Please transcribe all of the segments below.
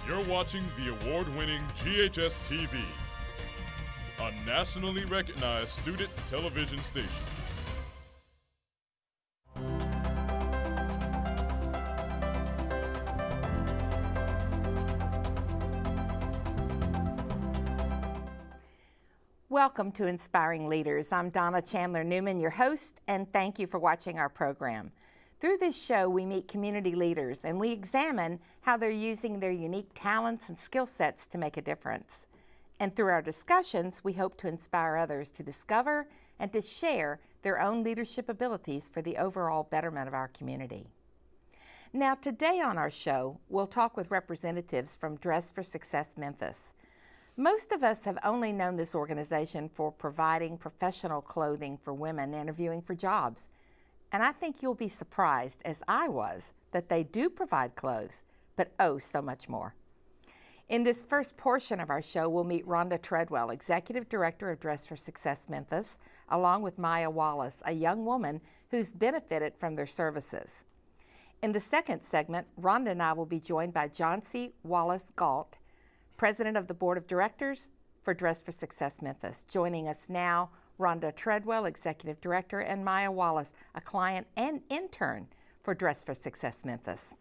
You're watching the award-winning GHS-TV, a nationally recognized student television station. Welcome to Inspiring Leaders. I'm Donna Chandler Newman, your host, and thank you for watching our program. Through this show, we meet community leaders and we examine how they're using their unique talents and skill sets to make a difference. And through our discussions, we hope to inspire others to discover and to share their own leadership abilities for the overall betterment of our community. Now, today on our show, we'll talk with representatives from Dress for Success Memphis. Most of us have only known this organization for providing professional clothing for women interviewing for jobs. And I think you'll be surprised, as I was, that they do provide clothes, but oh, so much more. In this first portion of our show, we'll meet Rhonda Treadwell, Executive Director of Dress for Success Memphis, along with Maya Wallace, a young woman who's benefited from their services. In the second segment, Rhonda and I will be joined by Johnsy Wallace-Galt, President of the Board of Directors for Dress for Success Memphis. Joining us now, Rhonda Treadwell, Executive Director, and Maya Wallace, a client and intern for Dress for Success Memphis.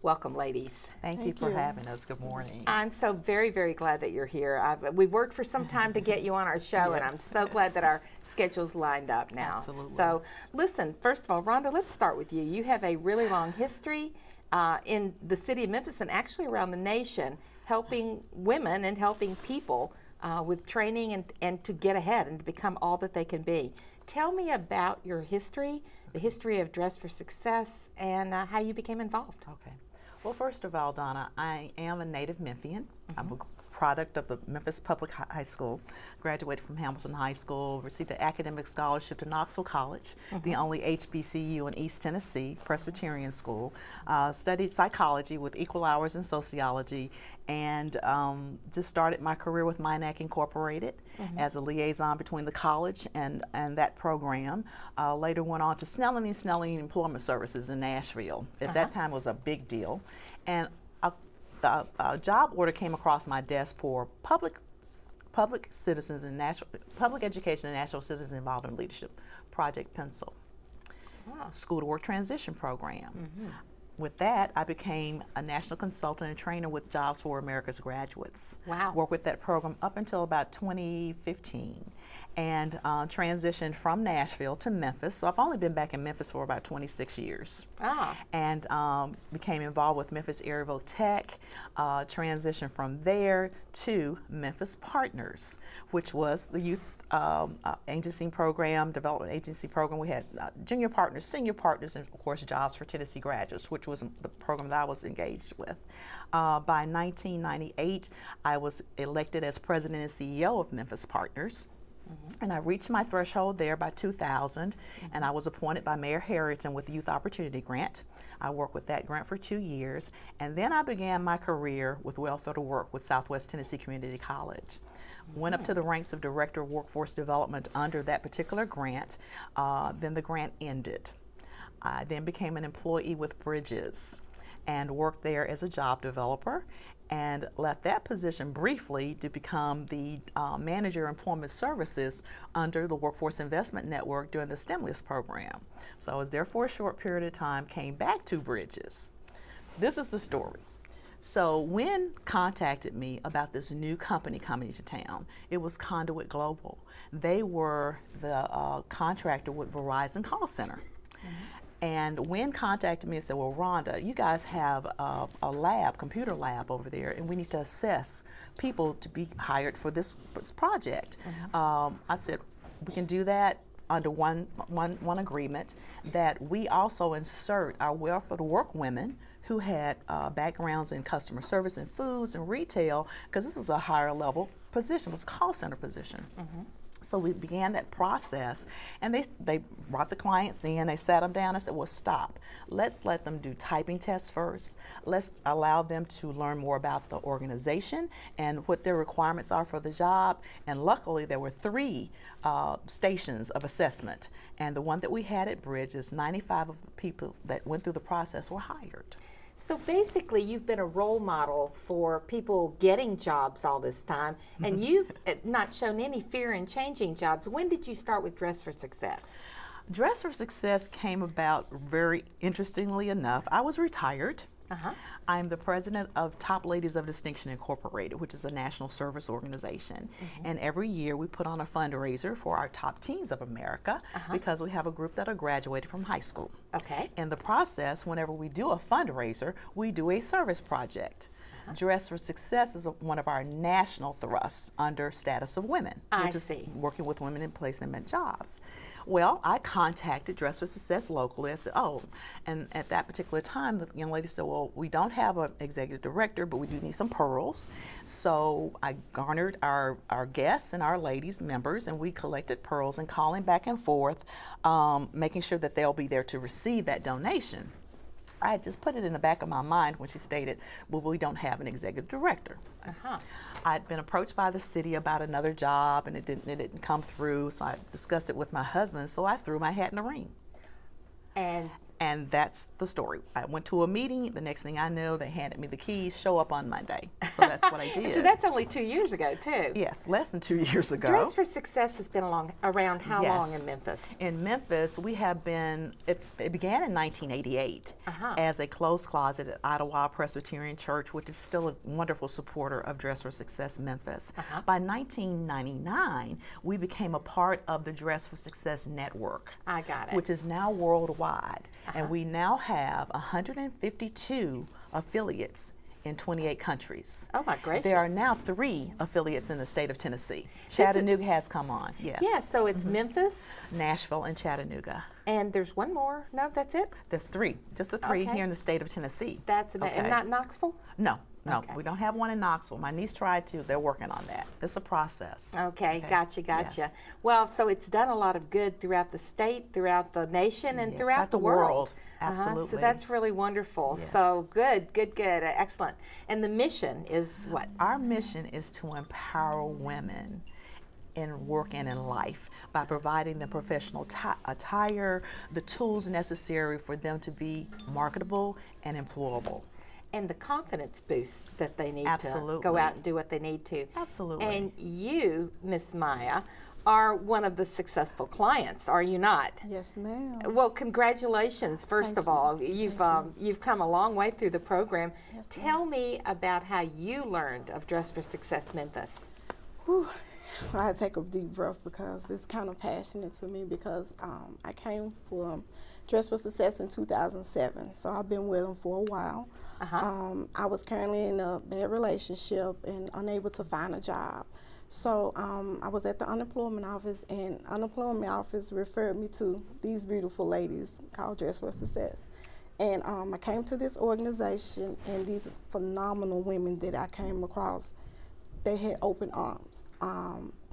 Welcome, ladies. Thank you for having us. Good morning. I'm so very, very glad that you're here. We've worked for some time to get you on our show, and I'm so glad that our schedule's lined up now. Absolutely. So, listen, first of all, Rhonda, let's start with you. You have a really long history in the city of Memphis and actually around the nation, helping women and helping people with training and to get ahead and to become all that they can be. Tell me about your history, the history of Dress for Success, and how you became involved. Okay. Well, first of all, Donna, I am a native Memphian. I'm a product of the Memphis Public High School. Graduated from Hamilton High School, received an academic scholarship to Knoxville College, the only HBCU in East Tennessee, Presbyterian school. Studied psychology with equal hours in sociology, and just started my career with Minac Incorporated as a liaison between the college and that program. Later went on to Snelling & Snelling Employment Services in Nashville. At that time, it was a big deal. And a job order came across my desk for public citizens and public education and national citizens involved in leadership, Project Pencil, school to work transition program. With that, I became a national consultant and trainer with Jobs for America's Graduates. Wow. Worked with that program up until about 2015 and transitioned from Nashville to Memphis. So I've only been back in Memphis for about 26 years. And became involved with Memphis Airville Tech, transitioned from there to Memphis Partners, which was the youth agency program, development agency program. We had junior partners, senior partners, and of course Jobs for Tennessee Graduates, which was the program that I was engaged with. By 1998, I was elected as president and CEO of Memphis Partners. And I reached my threshold there by 2000, and I was appointed by Mayor Harrington with the Youth Opportunity Grant. I worked with that grant for 2 years, and then I began my career with Welfare to Work with Southwest Tennessee Community College. Went up to the ranks of Director of Workforce Development under that particular grant. Then the grant ended. I then became an employee with Bridges and worked there as a job developer, and left that position briefly to become the manager of employment services under the Workforce Investment Network during the stimulus program. So I was there for a short period of time, came back to Bridges. This is the story. So Wynn contacted me about this new company coming to town. It was Conduit Global. They were the contractor with Verizon Call Center. And Wynn contacted me and said, well, Rhonda, you guys have a lab, computer lab over there, and we need to assess people to be hired for this project. I said, we can do that under one agreement, that we also insert our Welfare to Work women who had backgrounds in customer service and foods and retail, because this was a higher level position, it was a call center position. So we began that process, and they brought the clients in, they sat them down and said, well, stop. Let's let them do typing tests first. Let's allow them to learn more about the organization and what their requirements are for the job. And luckily, there were 3 stations of assessment. And the one that we had at Bridges, 95 of the people that went through the process were hired. So basically, you've been a role model for people getting jobs all this time, and you've not shown any fear in changing jobs. When did you start with Dress for Success? Dress for Success came about very interestingly enough. I was retired. I'm the president of Top Ladies of Distinction Incorporated, which is a national service organization. And every year we put on a fundraiser for our top teens of America because we have a group that are graduated from high school. In the process, whenever we do a fundraiser, we do a service project. Dress for Success is one of our national thrusts under Status of Women, which is working with women and placing them in jobs. Well, I contacted Dress for Success locally. I said, oh, and at that particular time, the young lady said, well, we don't have an executive director, but we do need some pearls. So I garnered our guests and our ladies members, and we collected pearls and calling back and forth, making sure that they'll be there to receive that donation. I had just put it in the back of my mind when she stated, well, we don't have an executive director. I'd been approached by the city about another job, and it didn't come through, so I discussed it with my husband, so I threw my hat in the ring. And that's the story. I went to a meeting. The next thing I know, they handed me the keys, show up on Monday. So that's what I did. So that's only 2 years ago, too. Yes, less than 2 years ago. Dress for Success has been around how long in Memphis? In Memphis, we have been, it began in 1988 as a closed closet at Ottawa Presbyterian Church, which is still a wonderful supporter of Dress for Success Memphis. By 1999, we became a part of the Dress for Success network. I got it. Which is now worldwide. And we now have 152 affiliates in 28 countries. Oh my gracious. There are now 3 affiliates in the state of Tennessee. Chattanooga has come on, yes. Yes, so it's Memphis, Nashville, and Chattanooga. And there's one more. No, that's it? There's 3, just the 3 here in the state of Tennessee. That's amazing. And not Knoxville? No. No, we don't have one in Knoxville. My niece tried to. They're working on that. It's a process. Okay, gotcha. Yes. Well, so it's done a lot of good throughout the state, throughout the nation, and throughout the world. Absolutely. So that's really wonderful. Yes. So good. Excellent. And the mission is what? Our mission is to empower women in work and in life by providing them professional attire, the tools necessary for them to be marketable and employable. And the confidence boost that they need Absolutely. to go out and do what they need to. Absolutely. And you, Miss Maya, are one of the successful clients, are you not? Yes, ma'am. Well, congratulations, first of all. You've come a long way through the program. Yes, Tell me about how you learned of Dress for Success Memphis. Whew. I had to take a deep breath because it's kind of passionate to me because I came from Dress for Success in 2007, so I've been with them for a while. I was currently in a bad relationship and unable to find a job. So I was at the unemployment office, and unemployment office referred me to these beautiful ladies called Dress for Success. And I came to this organization, and these phenomenal women that I came across, they had open arms.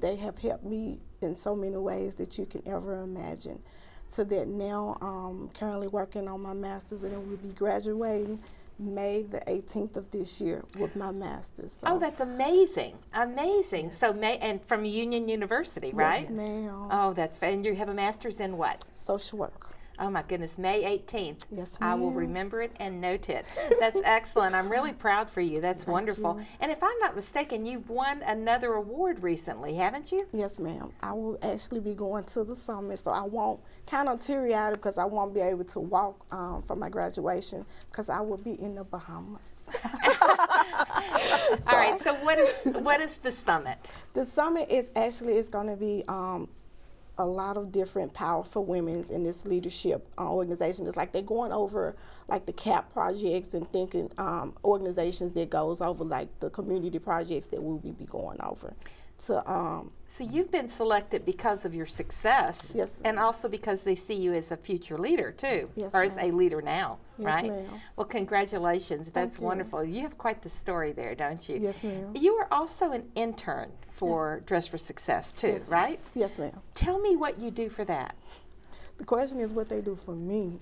They have helped me in so many ways that you can ever imagine. So that now I'm currently working on my master's, and then we'll be graduating May the 18th of this year with my master's. So oh, that's amazing. Amazing. Yes. So, and from Union University, right? Yes, ma'am. Oh, that's, and you have a master's in what? Social work. Oh my goodness, May 18th. Yes, I will ma'am. remember it and note it. That's excellent. I'm really proud for you. That's wonderful. you. And if I'm not mistaken, you've won another award recently, haven't you? Yes, ma'am. I will actually be going to the summit, so I won't, kind of teary-eyed because I won't be able to walk for my graduation because I will be in the Bahamas. All right, so what is the summit? The summit is actually, it's going to be a lot of different powerful women in this leadership organization. It's like they're going over like the CAP projects and thinking organizations that goes over like the community projects that we'll be going over. So you've been selected because of your success, yes, and also because they see you as a future leader too, yes, or as ma'am. a leader now, Yes, right? ma'am. Well, congratulations. That's Thank you. wonderful. You have quite the story there, don't you? Yes, ma'am. You were also an intern for Dress for Success too, Yes, right? Yes, ma'am. Tell me what you do for that. The question is what they do for me.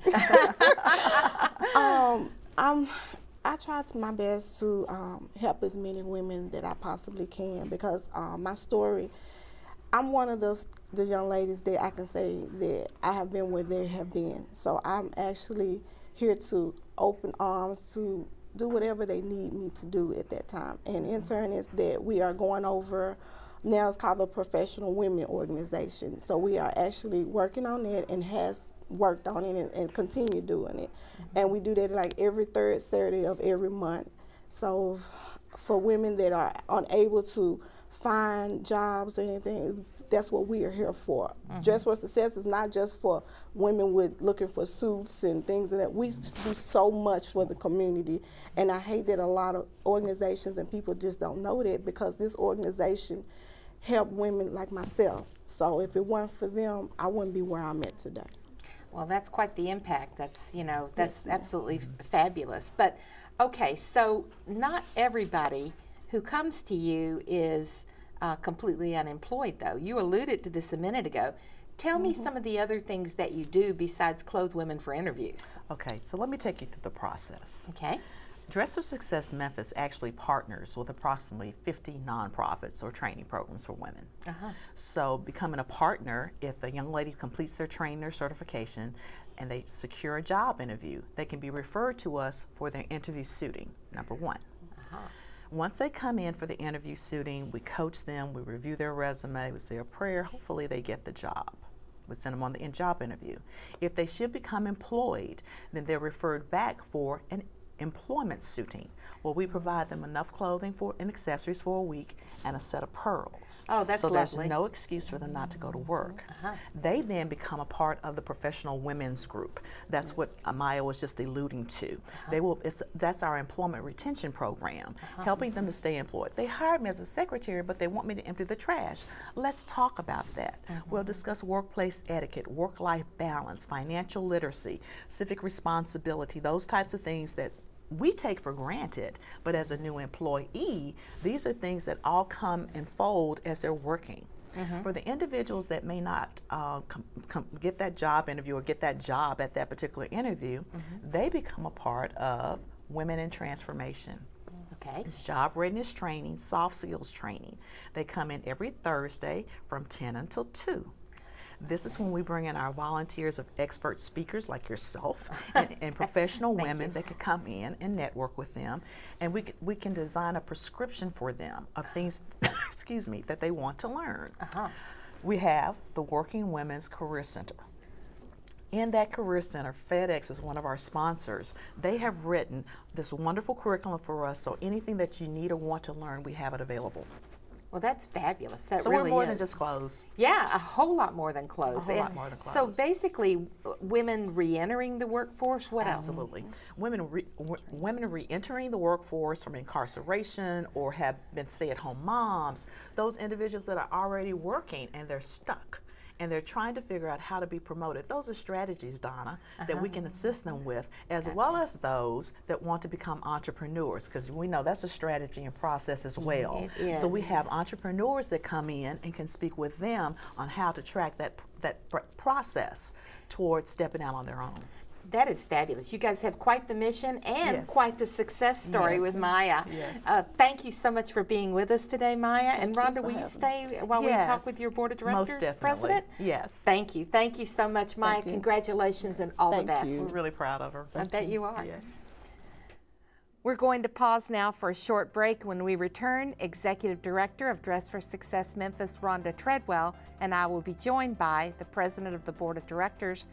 I try my best to help as many women that I possibly can because my story, I'm one of the young ladies that I can say that I have been where they have been. So I'm actually here to open arms to do whatever they need me to do at that time. And in turn is that we are going over, now it's called the Professional Women Organization. So we are actually working on it and has worked on it and continue doing it. And we do that like every third Saturday of every month. So for women that are unable to find jobs or anything, that's what we are here for. Dress for Success is not just for women with looking for suits and things like that. We do so much for the community, and I hate that a lot of organizations and people just don't know that, because this organization help women like myself. So if it weren't for them, I wouldn't be where I'm at today. Well, that's quite the impact. That's, you know, that's absolutely fabulous. But okay, so not everybody who comes to you is completely unemployed, though. You alluded to this a minute ago. Tell me some of the other things that you do besides clothe women for interviews. Okay, so let me take you through the process. Okay. Dress for Success Memphis actually partners with approximately 50 nonprofits or training programs for women. So becoming a partner, if a young lady completes their training or certification and they secure a job interview, they can be referred to us for their interview suiting, number one. Once they come in for the interview suiting, we coach them, we review their resume, we say a prayer, hopefully they get the job. We send them on the job interview. If they should become employed, then they're referred back for an employment suiting, where we provide them enough clothing and accessories for a week and a set of pearls. Oh, that's so lovely. There's no excuse for them not to go to work. They then become a part of the professional women's group. That's what Maya was just alluding to. They will. That's our employment retention program, helping them to stay employed. They hired me as a secretary, but they want me to empty the trash. Let's talk about that. We'll discuss workplace etiquette, work-life balance, financial literacy, civic responsibility, those types of things that we take for granted, but as a new employee, these are things that all come and fold as they're working. For the individuals that may not get that job interview or get that job at that particular interview, they become a part of Women in Transformation. Okay. It's job readiness training, soft skills training. They come in every Thursday from 10 until 2. This is when we bring in our volunteers of expert speakers like yourself and professional women that can come in and network with them, and we can design a prescription for them of things excuse me, that they want to learn. We have the Working Women's Career Center. In that Career Center, FedEx is one of our sponsors. They have written this wonderful curriculum for us, so anything that you need or want to learn, we have it available. Well, that's fabulous. That so really we're more is. than just clothes. Yeah, a whole lot more than clothes. A whole lot more than clothes. So basically, women re-entering the workforce, what else? Absolutely. Women re-entering the workforce from incarceration or have been stay-at-home moms, those individuals that are already working and they're stuck and they're trying to figure out how to be promoted. Those are strategies, Donna, that we can assist them with, as well as those that want to become entrepreneurs, because we know that's a strategy and process as well. It is. So we have entrepreneurs that come in and can speak with them on how to track that process towards stepping out on their own. That is fabulous. You guys have quite the mission and quite the success story with Maya. Thank you so much for being with us today, Maya. And Rhonda, will you stay while we talk with your board of directors, Most definitely. President? Yes. Thank you. Thank you so much, Maya. Congratulations and all the best. We're really proud of her. I bet you are. Yes. We're going to pause now for a short break. When we return, Executive Director of Dress for Success Memphis, Rhonda Treadwell, and I will be joined by the President of the Board of Directors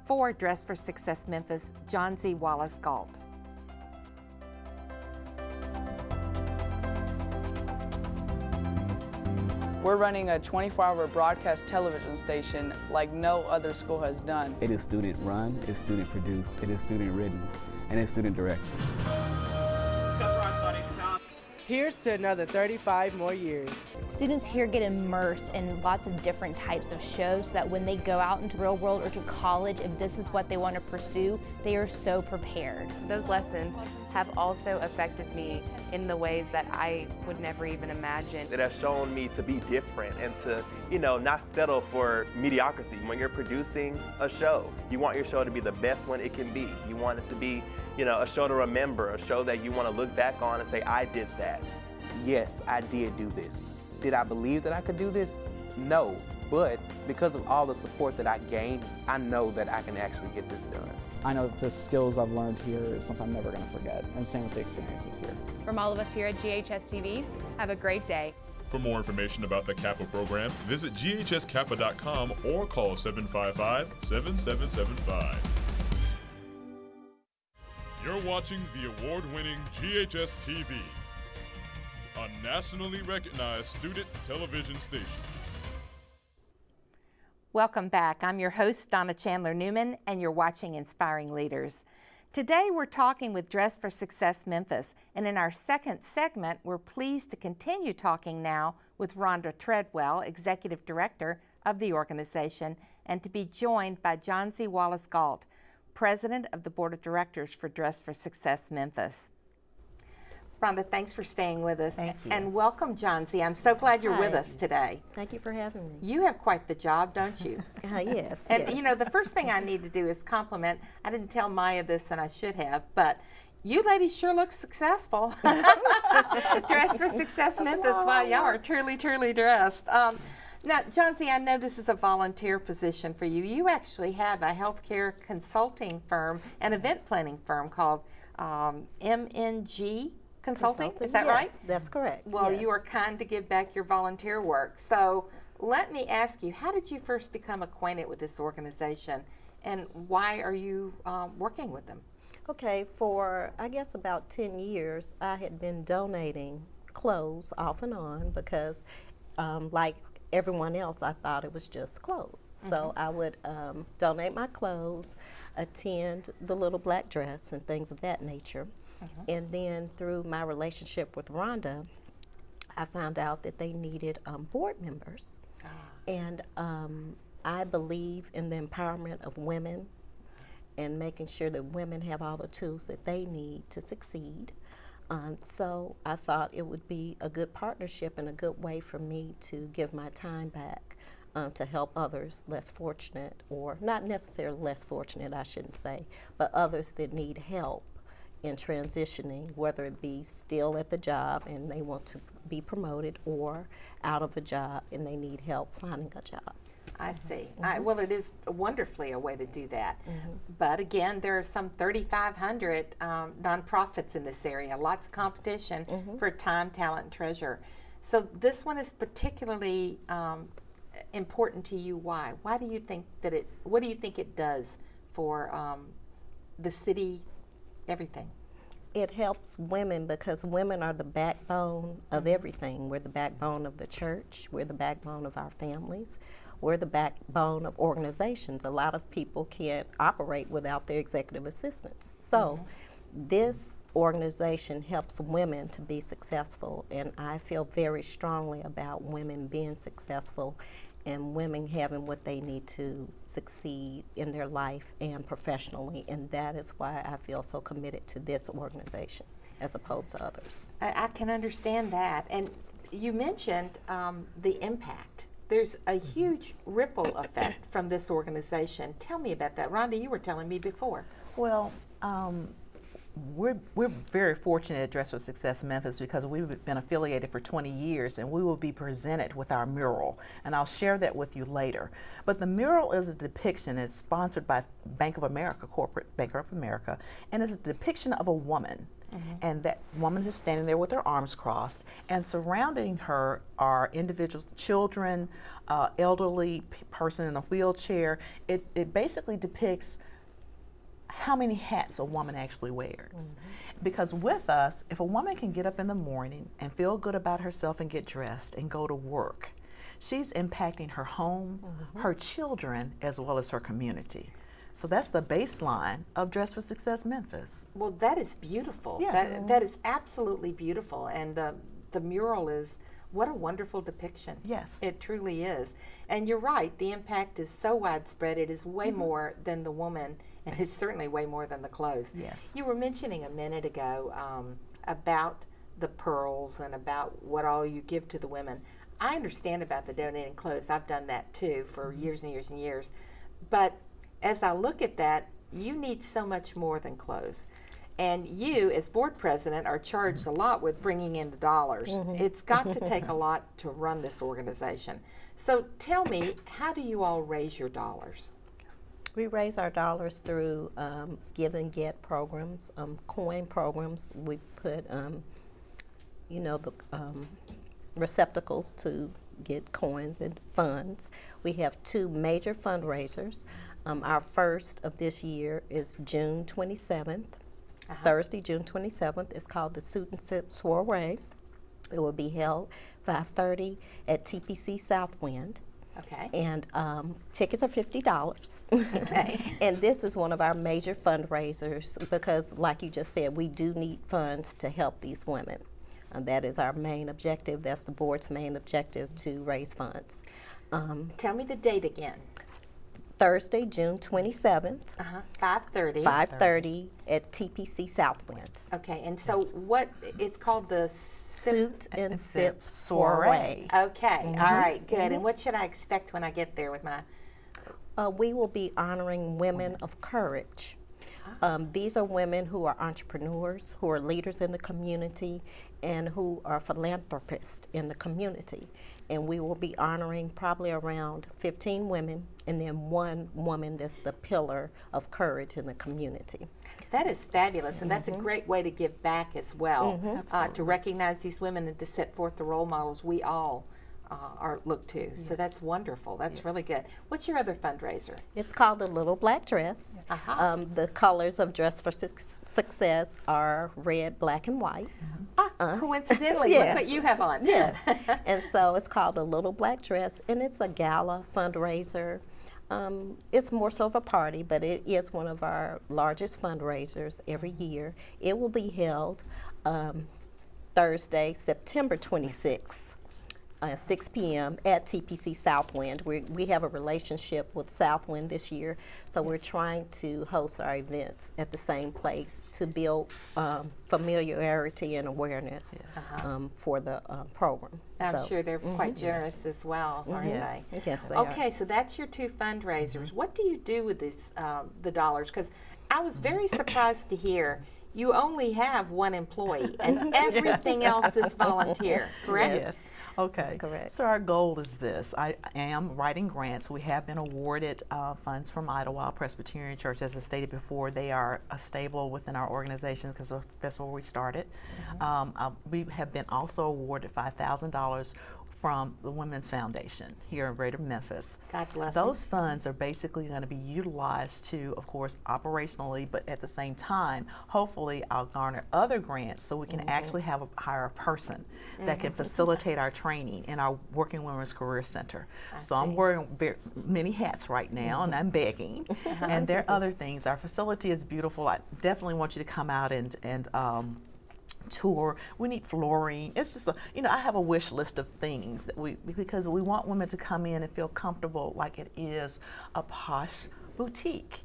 for Dress for Success Memphis, John Z. Wallace-Galt. We're running a 24-hour broadcast television station like no other school has done. It is student run, it's student produced, it is student written, and it's student directed. Here's to another 35 more years. Students here get immersed in lots of different types of shows so that when they go out into the real world or to college, if this is what they want to pursue, they are so prepared. Those lessons have also affected me in the ways that I would never even imagine. It has shown me to be different and to, not settle for mediocrity. When you're producing a show, you want your show to be the best one it can be. You want it to be, a show to remember, a show that you want to look back on and say, I did that. Yes, I did do this. Did I believe that I could do this? No, but because of all the support that I gained, I know that I can actually get this done. I know that the skills I've learned here is something I'm never going to forget, and same with the experiences here. From all of us here at GHS-TV, have a great day. For more information about the Kappa program, visit ghskappa.com or call 755-7775. You're watching the award-winning GHS-TV, a nationally recognized student television station. Welcome back. I'm your host, Donna Chandler Newman, and you're watching Inspiring Leaders. Today, we're talking with Dress for Success Memphis, and in our second segment, we're pleased to continue talking now with Rhonda Treadwell, Executive Director of the organization, and to be joined by John Z. Wallace-Galt, President of the Board of Directors for Dress for Success Memphis. Rhonda, thanks for staying with us. Thank you. And welcome, John Z. I'm so glad you're with us today. Thank you for having me. You have quite the job, don't you? Yes. And yes. you know, the first thing I need to do is compliment. I didn't tell Maya this, and I should have, but you ladies sure look successful. Dress for Success Memphis. Wow, y'all are truly, truly dressed. Now, John Z., I know this is a volunteer position for you. You actually have a healthcare consulting firm, an event planning firm called MNG Consulting. Is that right? That's correct. Well, yes. you are kind to give back your volunteer work. So let me ask you, how did you first become acquainted with this organization, and why are you working with them? Okay, for I guess about 10 years, I had been donating clothes off and on because, like everyone else, I thought it was just clothes. Mm-hmm. So I would donate my clothes, attend the Little Black Dress and things of that nature. Mm-hmm. And then through my relationship with Rhonda, I found out that they needed board members. And I believe in the empowerment of women and making sure that women have all the tools that they need to succeed. So I thought it would be a good partnership and a good way for me to give my time back to help others less fortunate, or not necessarily less fortunate, I shouldn't say, but others that need help in transitioning, whether it be still at the job and they want to be promoted, or out of a job and they need help finding a job. I see. Mm-hmm. Well, it is wonderfully a way to do that. Mm-hmm. But again, there are some 3,500 nonprofits in this area, lots of competition Mm-hmm. for time, talent, and treasure. So this one is particularly important to you. Why? Why do you think that what do you think it does for the city, everything? It helps women because women are the backbone of everything. We're the backbone of the church. We're the backbone of our families. We're the backbone of organizations. A lot of people can't operate without their executive assistants. So this organization helps women to be successful, and I feel very strongly about women being successful and women having what they need to succeed in their life and professionally, and that is why I feel so committed to this organization as opposed to others. I can understand that. And you mentioned the impact. There's a huge ripple effect from this organization. Tell me about that. Rhonda, you were telling me before. Well, we're very fortunate at Dress for Success Memphis because we've been affiliated for 20 years, and we will be presented with our mural, and I'll share that with you later. But the mural is a depiction. It's sponsored by Bank of America, corporate Bank of America, and it's a depiction of a woman. Mm-hmm. And that woman is standing there with her arms crossed, and surrounding her are individuals, children, elderly person in a wheelchair. It basically depicts how many hats a woman actually wears. Mm-hmm. Because with us, if a woman can get up in the morning and feel good about herself and get dressed and go to work, she's impacting her home, mm-hmm. her children, as well as her community. So that's the baseline of Dress for Success Memphis. Well, that is beautiful. Yeah. That is absolutely beautiful. And the mural is, what a wonderful depiction. Yes. It truly is. And you're right, the impact is so widespread. It is way mm-hmm. more than the woman, and it's certainly way more than the clothes. Yes. You were mentioning a minute ago about the pearls and about what all you give to the women. I understand about the donating clothes. I've done that too for mm-hmm. years and years and years. But as I look at that, you need so much more than clothes. And you, as board president, are charged a lot with bringing in the dollars. It's got to take a lot to run this organization. So tell me, how do you all raise your dollars? We raise our dollars through give and get programs, coin programs. We put, you know, the receptacles to get coins and funds. We have 2 major fundraisers. Our first of this year is June 27th. Thursday, June 27th. It's called the Suit and Sip Soiree. It will be held 5:30 at TPC Southwind. Okay. And tickets are $50. Okay. And this is one of our major fundraisers because, like you just said, we do need funds to help these women. That is our main objective. That's the board's main objective, to raise funds. Tell me the date again. Thursday, June 27th. 5:30. 5:30 at TPC Southwinds. Okay, and so what, it's called the Suit and Sip Soiree. Okay, all right, good. And what should I expect when I get there with my... We will be honoring women of courage. These are women who are entrepreneurs, who are leaders in the community, and who are philanthropists in the community. And we will be honoring probably around 15 women, and then 1 woman that's the pillar of courage in the community. That is fabulous, and that's a great way to give back as well, to recognize these women and to set forth the role models we all look to. So that's wonderful. That's really good. What's your other fundraiser? It's called the Little Black Dress. The colors of Dress for Success are red, black, and white. Coincidentally, yes. Look what you have on. Yes. And so it's called the Little Black Dress, and it's a gala fundraiser. It's more so of a party, but it is one of our largest fundraisers every year. It will be held Thursday, September 26th. 6 p.m. at TPC Southwind. We have a relationship with Southwind this year, so we're trying to host our events at the same place to build familiarity and awareness for the program. I'm sure they're quite generous as well, aren't they? Yes, they okay, are. So that's your 2 fundraisers. What do you do with this, the dollars? Because I was very surprised to hear you only have 1 employee and everything else is volunteer, correct? Yes. Okay. That's correct. So our goal is this. I am writing grants. We have been awarded funds from Idlewild Presbyterian Church. As I stated before, they are a stable within our organization because that's where we started. We have been also awarded $5,000 from the Women's Foundation here in Greater Memphis. God bless Those funds are basically going to be utilized to, of course, operationally, but at the same time, hopefully I'll garner other grants so we can actually hire a person that can facilitate our training in our Working Women's Career Center. So I'm wearing many hats right now, and I'm begging. And there are other things. Our facility is beautiful. I definitely want you to come out and tour. We need flooring. It's just I have a wish list of things that because we want women to come in and feel comfortable like it is a posh boutique.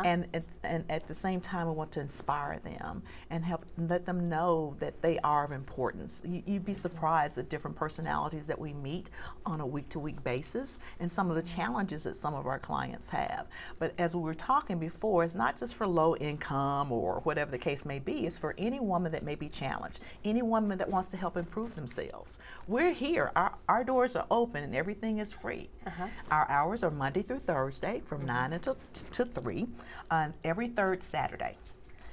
And at the same time, we want to inspire them and help let them know that they are of importance. You'd be surprised at different personalities that we meet on a week-to-week basis and some of the challenges that some of our clients have. But as we were talking before, it's not just for low income or whatever the case may be. It's for any woman that may be challenged, any woman that wants to help improve themselves. We're here. Our doors are open and everything is free. Our hours are Monday through Thursday from 9 until to 3. Every 3rd Saturday.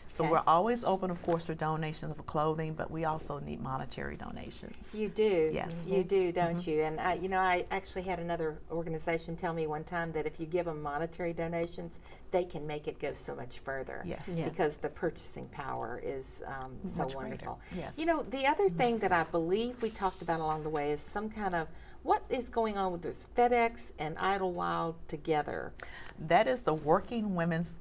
So we're always open, of course, for donations of clothing, but we also need monetary donations. You do. Yes. You do, don't you? And I actually had another organization tell me one time that if you give them monetary donations, they can make it go so much further. Yes. Because the purchasing power is so wonderful. Yes. The other thing that I believe we talked about along the way is some kind of, what is going on with this FedEx and Idlewild together? That is the Working Women's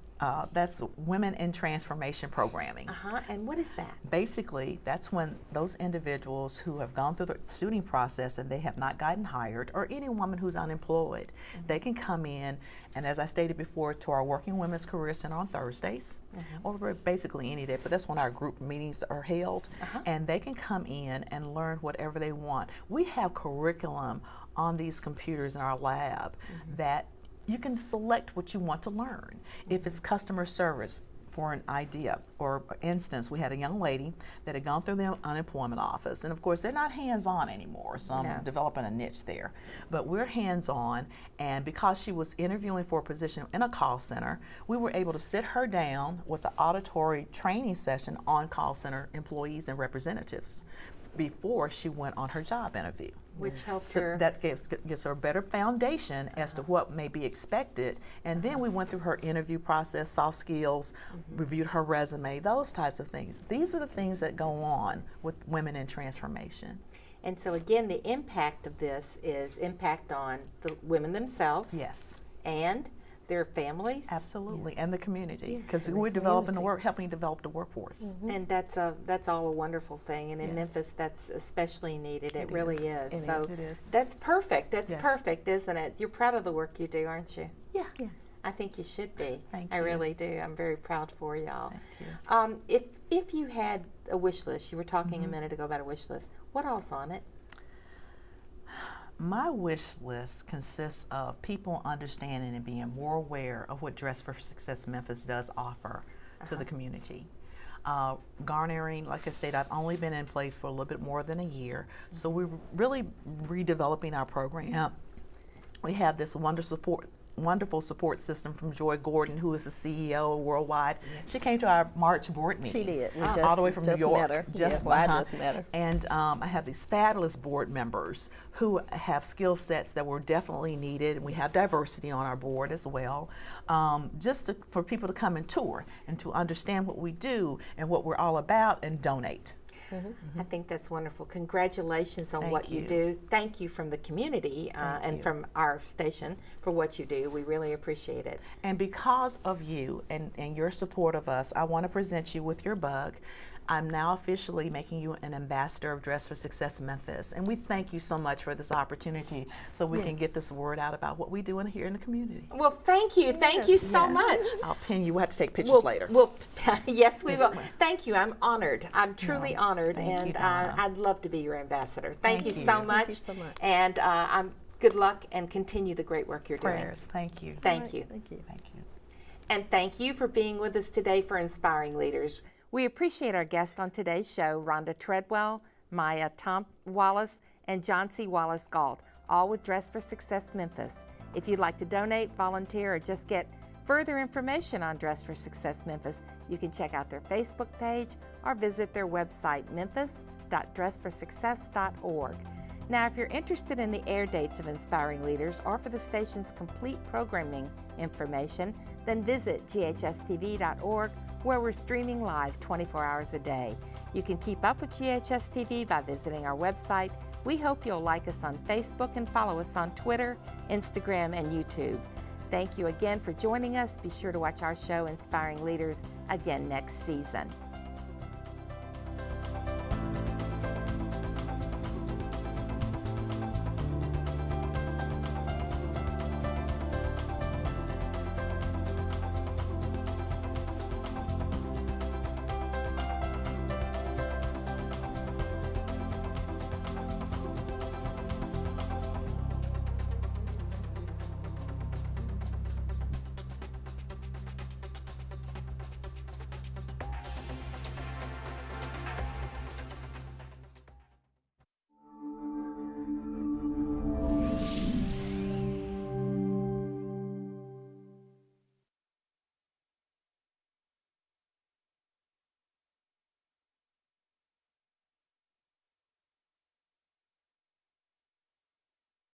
that's Women in Transformation Programming. And what is that? Basically, that's when those individuals who have gone through the shooting process and they have not gotten hired, or any woman who's unemployed, they can come in, and as I stated before, to our Working Women's Career Center on Thursdays, or basically any day, but that's when our group meetings are held, and they can come in and learn whatever they want. We have curriculum on these computers in our lab that you can select what you want to learn. If it's customer service, for an idea or instance, we had a young lady that had gone through the unemployment office, and of course they're not hands-on anymore, so I'm developing a niche there. But we're hands-on, and because she was interviewing for a position in a call center, we were able to sit her down with an auditory training session on call center employees and representatives before she went on her job interview. Which helps so her. That gives her a better foundation as to what may be expected. And then we went through her interview process, soft skills, reviewed her resume, those types of things. These are the things that go on with women in transformation. And so again, the impact of this is impact on the women themselves. Yes. And their families. Absolutely, and the community, because Yes. we're developing the helping develop the workforce. And that's all a wonderful thing, and in Memphis that's especially needed. It really is. It is. That's perfect. That's perfect, isn't it? You're proud of the work you do, aren't you? Yeah. Yes. I think you should be. Thank I you. really do. I'm very proud for y'all. Thank you. If you had a wish list, you were talking a minute ago about a wish list. What else on it? My wish list consists of people understanding and being more aware of what Dress for Success Memphis does offer to the community. Garnering, like I said, I've only been in place for a little bit more than a year, so we're really redeveloping our program. We have this wonderful support system from Joy Gordon, who is the CEO worldwide. She came to our March board meeting. She did. We all the way from New York. Met her. I just met her. And I have these fabulous board members who have skill sets that were definitely needed. And we have diversity on our board as well. For people to come and tour and to understand what we do and what we're all about and donate. I think that's wonderful. Congratulations on what you do. Thank you from the community and from our station for what you do. We really appreciate it. And because of you and your support of us, I want to present you with your bug. I'm now officially making you an ambassador of Dress for Success Memphis. And we thank you so much for this opportunity so we can get this word out about what we do here in the community. Well, thank you. Thank you so much. I'll pin you. We'll have to take pictures later. Yes, we will. Thank you. I'm honored. I'm truly honored. And I'd love to be your ambassador. Thank you so much. Thank you so much. And good luck and continue the great work you're doing. Thank you. Thank you. Thank you. Thank you. And thank you for being with us today for Inspiring Leaders. We appreciate our guests on today's show, Rhonda Treadwell, Maya Tom Wallace, and John C. Wallace Galt, all with Dress for Success Memphis. If you'd like to donate, volunteer, or just get further information on Dress for Success Memphis, you can check out their Facebook page or visit their website, memphis.dressforsuccess.org. Now, if you're interested in the air dates of Inspiring Leaders or for the station's complete programming information, then visit GHS-TV.org, where we're streaming live 24 hours a day. You can keep up with GHS-TV by visiting our website. We hope you'll like us on Facebook and follow us on Twitter, Instagram, and YouTube. Thank you again for joining us. Be sure to watch our show, Inspiring Leaders, again next season.